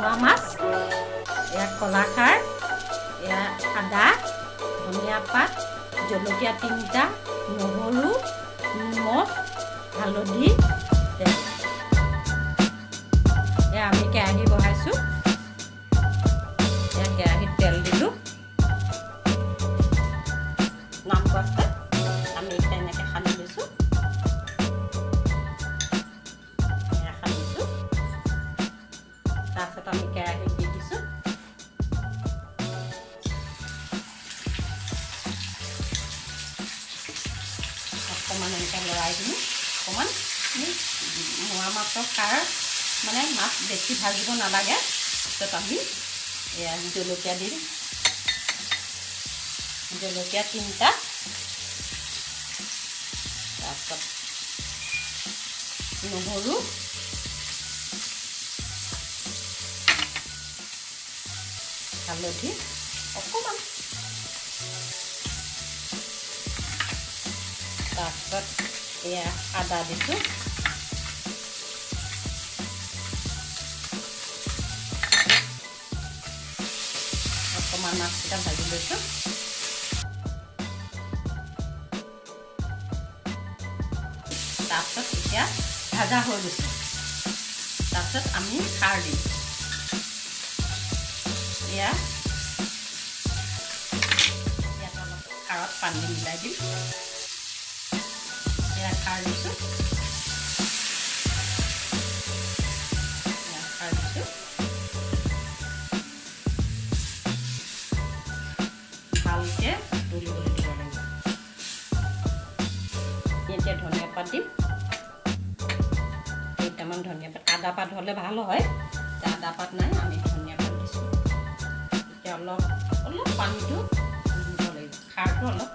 মোৱা মাছ, এয়া কলাখাৰ, এয়া আদা, ধনিয়া পাত, জলকীয়া 3টা, নহৰু, নিমখ, হালধি, তেল। এয়া আমি কেৰাহী বহাইছোঁ। এয়া কেৰাহীত তেল দিলোঁ। নাম কষ্ট আমি এতিয়া এনেকৈ সানি লৈছোঁ। সানিছোঁ। তাৰপিছত আমি কেৰাহীত দি দিছোঁ। অকণমান এনেকৈ লৰাই দিলোঁ। অকণমান মোৱা মাছৰ খাৰ মানে মাছ বেছি ভাজিব নালাগে। তাৰপিছত আমি এয়া জলকীয়া দিম। জলকীয়া 3টা, তাৰপিছত নহৰু, হালধি অকণমান, তাৰপিছত এয়া আদা দিছোঁ। অকণমান মাছকেইটা ভাজি লৈছোঁ। তাৰপিছত এতিয়া ভাজা হৈ গৈছে। তাৰপিছত আমি খাৰ দিম। ইয়াত অলপ খাৰত পানী মিলাই দিম। এয়া খাৰ দিছোঁ। খাৰ দিছোঁ। ভালকৈ উতলিবলৈ দিব লাগিব। এতিয়া ধনিয়া পাত দিম। কেইটামান ধনিয়া পাত, আদা পাত হ'লে ভাল হয়। এতিয়া আদা পাত নাই, আমি ধনিয়া পাত দিছোঁ। এতিয়া অলপ পানীটো দিব লাগিব। খাৰটো অলপ